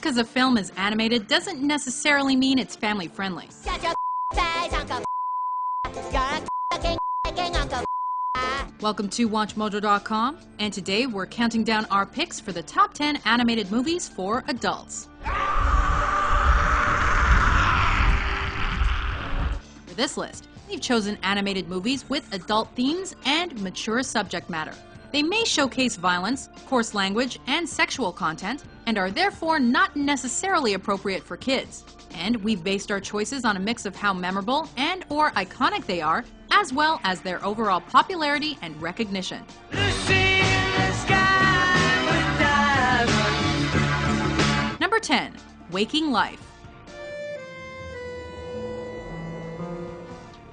because a film is animated doesn't necessarily mean it's family friendly. Welcome to WatchMojo.com, and today we're counting down our picks for the top 10 animated movies for adults. For this list, we've chosen animated movies with adult themes and mature subject matter. They may showcase violence, coarse language, and sexual content, and are therefore not necessarily appropriate for kids. And we've based our choices on a mix of how memorable and/or iconic they are, as well as their overall popularity and recognition. Number 10. Waking Life.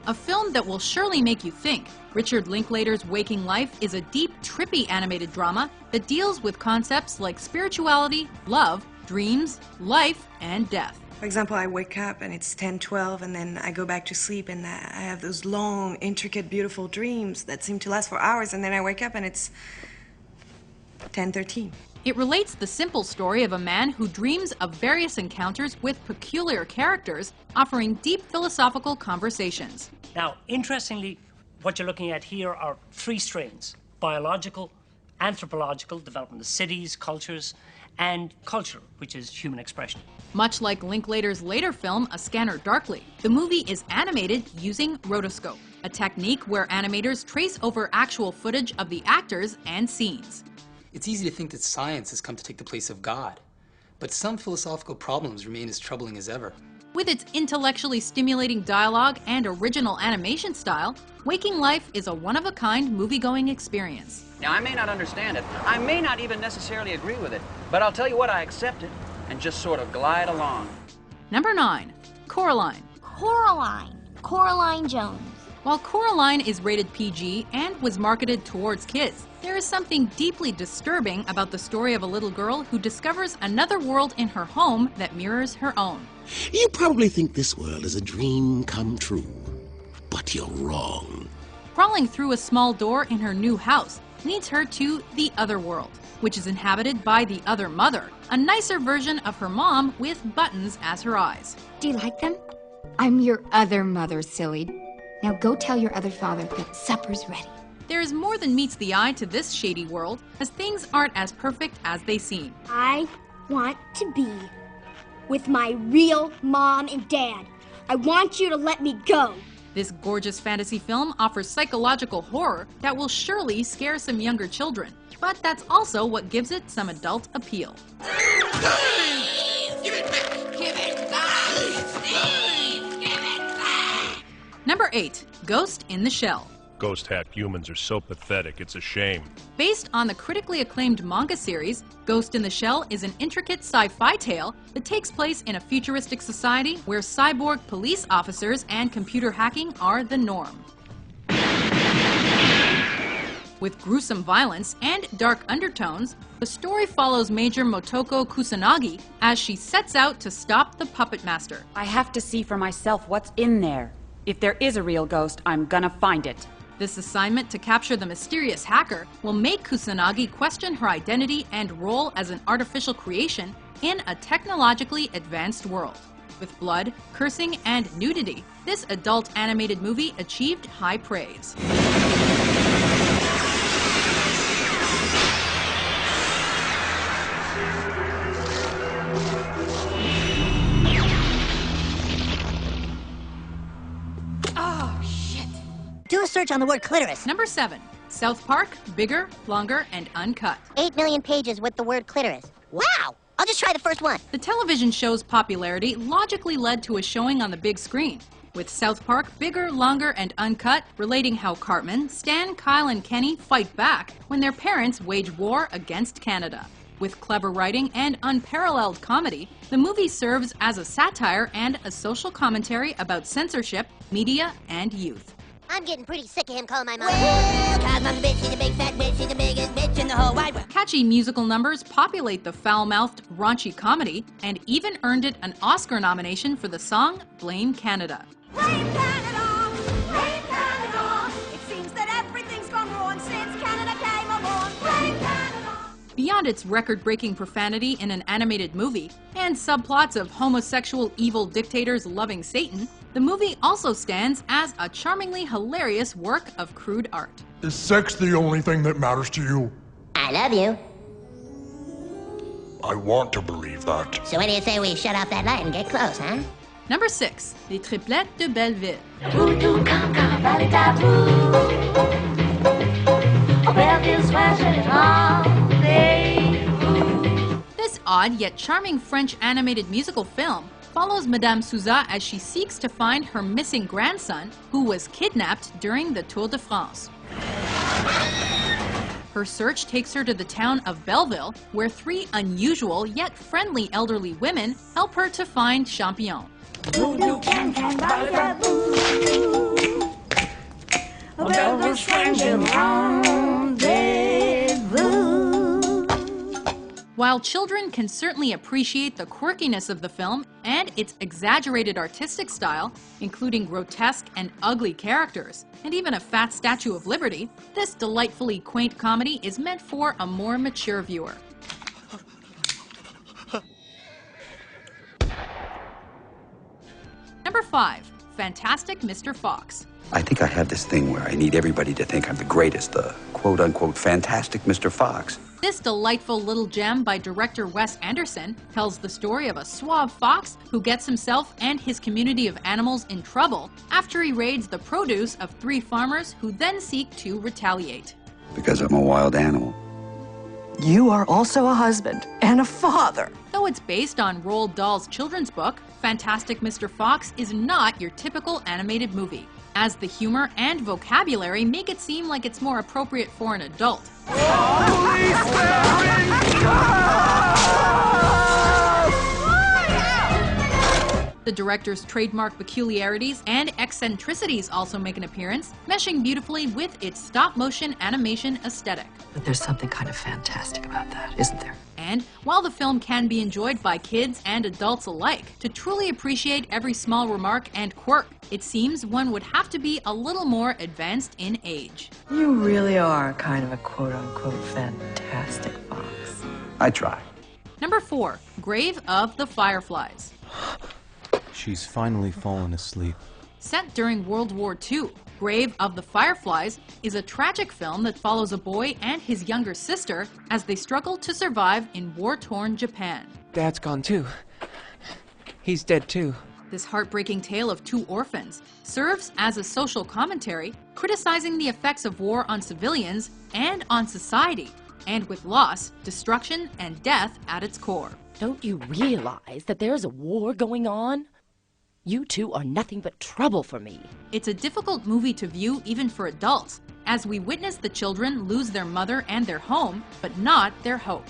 A film that will surely make you think. Richard Linklater's Waking Life is a deep, trippy animated drama that deals with concepts like spirituality, love, dreams, life, and death. For example, I wake up and it's 10:12, and then I go back to sleep and I have those long, intricate, beautiful dreams that seem to last for hours, and then I wake up and it's 10:13. It relates the simple story of a man who dreams of various encounters with peculiar characters, offering deep philosophical conversations. Now, interestingly, what you're looking at here are three strains: biological, anthropological, developing the cities, cultures, and culture, which is human expression. Much like Linklater's later film, A Scanner Darkly, the movie is animated using rotoscope, a technique where animators trace over actual footage of the actors and scenes. It's easy to think that science has come to take the place of God, but some philosophical problems remain as troubling as ever. With its intellectually stimulating dialogue and original animation style, Waking Life is a one-of-a-kind movie-going experience. Now, I may not understand it. I may not even necessarily agree with it, but I'll tell you what, I accept it and just sort of glide along. Number 9. Coraline. Coraline Jones. While Coraline is rated PG and was marketed towards kids, there is something deeply disturbing about the story of a little girl who discovers another world in her home that mirrors her own. You probably think this world is a dream come true, but you're wrong. Crawling through a small door in her new house leads her to the other world, which is inhabited by the other mother, a nicer version of her mom with buttons as her eyes. Do you like them? I'm your other mother, silly. Now go tell your other father that supper's ready. There is more than meets the eye to this shady world, as things aren't as perfect as they seem. I want to be with my real mom and dad. I want you to let me go. This gorgeous fantasy film offers psychological horror that will surely scare some younger children, but that's also what gives it some adult appeal. Number 8. Ghost in the Shell. Ghost-hat humans are so pathetic, it's a shame. Based on the critically acclaimed manga series, Ghost in the Shell is an intricate sci-fi tale that takes place in a futuristic society where cyborg police officers and computer hacking are the norm. With gruesome violence and dark undertones, the story follows Major Motoko Kusanagi as she sets out to stop the Puppet Master. I have to see for myself what's in there. If there is a real ghost, I'm gonna find it. This assignment to capture the mysterious hacker will make Kusanagi question her identity and role as an artificial creation in a technologically advanced world. With blood, cursing, and nudity, this adult animated movie achieved high praise. Do a search on the word clitoris. Number 7. South Park, Bigger, Longer, and Uncut. 8 million pages with the word clitoris. Wow! I'll just try the first one. The television show's popularity logically led to a showing on the big screen, with South Park, Bigger, Longer, and Uncut relating how Cartman, Stan, Kyle, and Kenny fight back when their parents wage war against Canada. With clever writing and unparalleled comedy, the movie serves as a satire and a social commentary about censorship, media, and youth. I'm getting pretty sick of him calling my mom. Well, 'cause mom's a bitch, she's a big fat bitch, she's the biggest bitch in the whole wide world. Catchy musical numbers populate the foul-mouthed, raunchy comedy, and even earned it an Oscar nomination for the song Blame Canada. Blame Canada! Blame Canada! It seems that everything's gone wrong since Canada came along. Blame Canada! Beyond its record-breaking profanity in an animated movie, and subplots of homosexual evil dictators loving Satan, the movie also stands as a charmingly hilarious work of crude art. Is sex the only thing that matters to you? I love you. I want to believe that. So when do you say we shut off that light and get close, huh? Number 6. Les Triplettes de Belleville. This odd yet charming French animated musical film follows Madame Souza as she seeks to find her missing grandson, who was kidnapped during the Tour de France. Her search takes her to the town of Belleville, where 3 unusual yet friendly elderly women help her to find Champion. While children can certainly appreciate the quirkiness of the film and its exaggerated artistic style, including grotesque and ugly characters, and even a fat Statue of Liberty, this delightfully quaint comedy is meant for a more mature viewer. Number 5. Fantastic Mr. Fox. I think I have this thing where I need everybody to think I'm the greatest, the quote-unquote fantastic Mr. Fox. This delightful little gem by director Wes Anderson tells the story of a suave fox who gets himself and his community of animals in trouble after he raids the produce of 3 farmers who then seek to retaliate. Because I'm a wild animal. You are also a husband and a father. Though it's based on Roald Dahl's children's book, Fantastic Mr. Fox is not your typical animated movie, as the humor and vocabulary make it seem like it's more appropriate for an adult. The director's trademark peculiarities and eccentricities also make an appearance, meshing beautifully with its stop-motion animation aesthetic. But there's something kind of fantastic about that, isn't there? And while the film can be enjoyed by kids and adults alike, to truly appreciate every small remark and quirk, it seems one would have to be a little more advanced in age. You really are kind of a quote-unquote fantastic fox. I try. Number 4. Grave of the Fireflies. She's finally fallen asleep. Set during World War II, Grave of the Fireflies is a tragic film that follows a boy and his younger sister as they struggle to survive in war-torn Japan. Dad's gone too. He's dead too. This heartbreaking tale of 2 orphans serves as a social commentary, criticizing the effects of war on civilians and on society, and with loss, destruction, and death at its core. Don't you realize that there's a war going on? You 2 are nothing but trouble for me. It's a difficult movie to view even for adults, as we witness the children lose their mother and their home, but not their hope.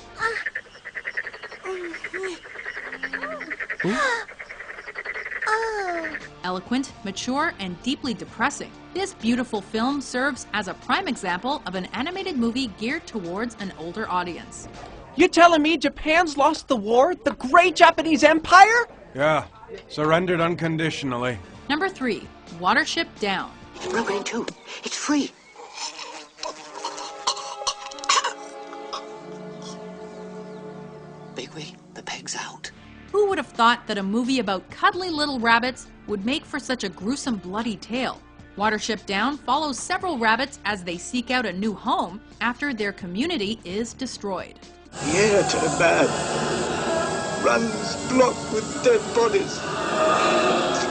Eloquent, mature, and deeply depressing, this beautiful film serves as a prime example of an animated movie geared towards an older audience. You telling me Japan's lost the war? The great Japanese Empire? Yeah, surrendered unconditionally. Number 3. Watership Down. It's broken in 2. It's free. Bigwig, the peg's out. Who would have thought that a movie about cuddly little rabbits would make for such a gruesome, bloody tale? Watership Down follows several rabbits as they seek out a new home after their community is destroyed. The air turned bad. Runs blocked with dead bodies.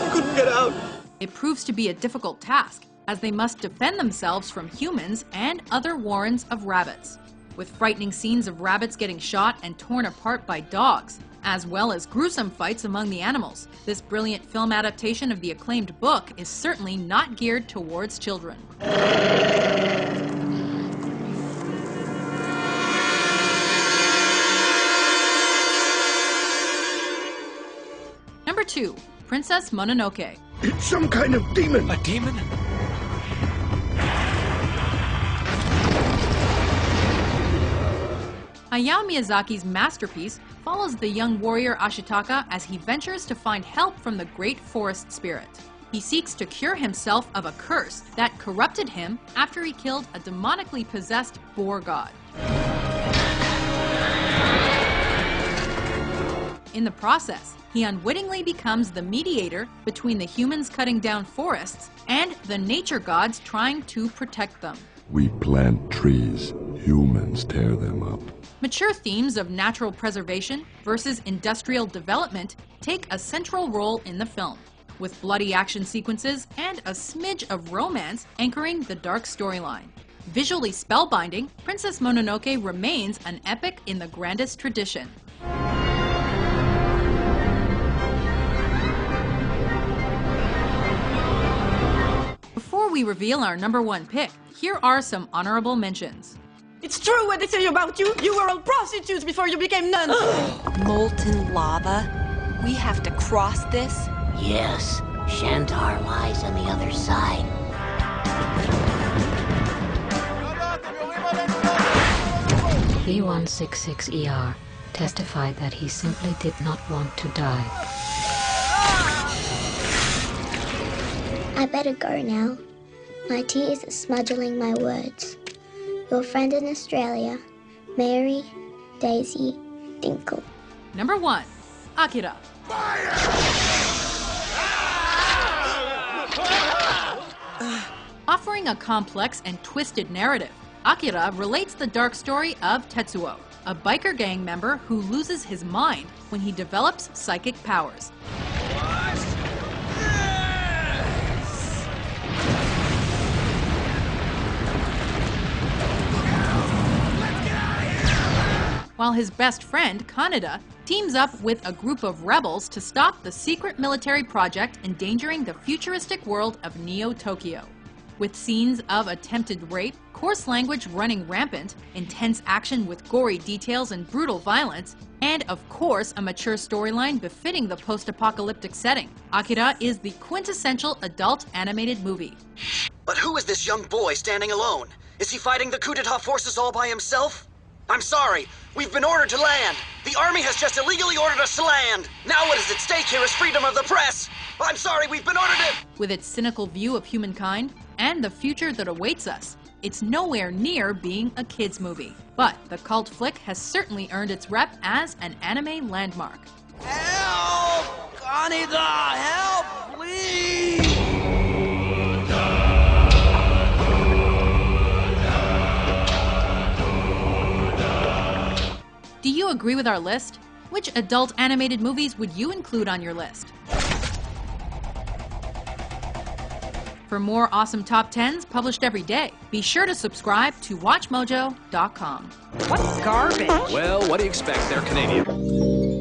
We couldn't get out. It proves to be a difficult task, as they must defend themselves from humans and other warrens of rabbits, with frightening scenes of rabbits getting shot and torn apart by dogs, as well as gruesome fights among the animals. This brilliant film adaptation of the acclaimed book is certainly not geared towards children. Number 2. Princess Mononoke. It's some kind of demon. A demon? Hayao Miyazaki's masterpiece follows the young warrior Ashitaka as he ventures to find help from the great forest spirit. He seeks to cure himself of a curse that corrupted him after he killed a demonically possessed boar god. In the process, he unwittingly becomes the mediator between the humans cutting down forests and the nature gods trying to protect them. We plant trees, humans tear them up. Mature themes of natural preservation versus industrial development take a central role in the film, with bloody action sequences and a smidge of romance anchoring the dark storyline. Visually spellbinding, Princess Mononoke remains an epic in the grandest tradition. Before we reveal our #1 pick, here are some honorable mentions. It's true what they say about you. You were all prostitutes before you became nuns. Molten lava? We have to cross this? Yes, Shantar lies on the other side. B166ER testified that he simply did not want to die. I better go now. My tears are smudging my words. Your friend in Australia, Mary Daisy Dinkle. #1, Akira. Offering a complex and twisted narrative, Akira relates the dark story of Tetsuo, a biker gang member who loses his mind when he develops psychic powers. While his best friend, Kaneda, teams up with a group of rebels to stop the secret military project endangering the futuristic world of Neo-Tokyo. With scenes of attempted rape, coarse language running rampant, intense action with gory details and brutal violence, and of course a mature storyline befitting the post-apocalyptic setting, Akira is the quintessential adult animated movie. But who is this young boy standing alone? Is he fighting the coup d'etat forces all by himself? I'm sorry, we've been ordered to land. The army has just illegally ordered us to land. Now what is at stake here is freedom of the press. I'm sorry, we've been ordered to... With its cynical view of humankind and the future that awaits us, it's nowhere near being a kids' movie. But the cult flick has certainly earned its rep as an anime landmark. Help! Kaneda, help, please! Do you agree with our list? Which adult animated movies would you include on your list? For more awesome top 10s published every day, be sure to subscribe to WatchMojo.com. What garbage? Well, what do you expect? They're Canadian.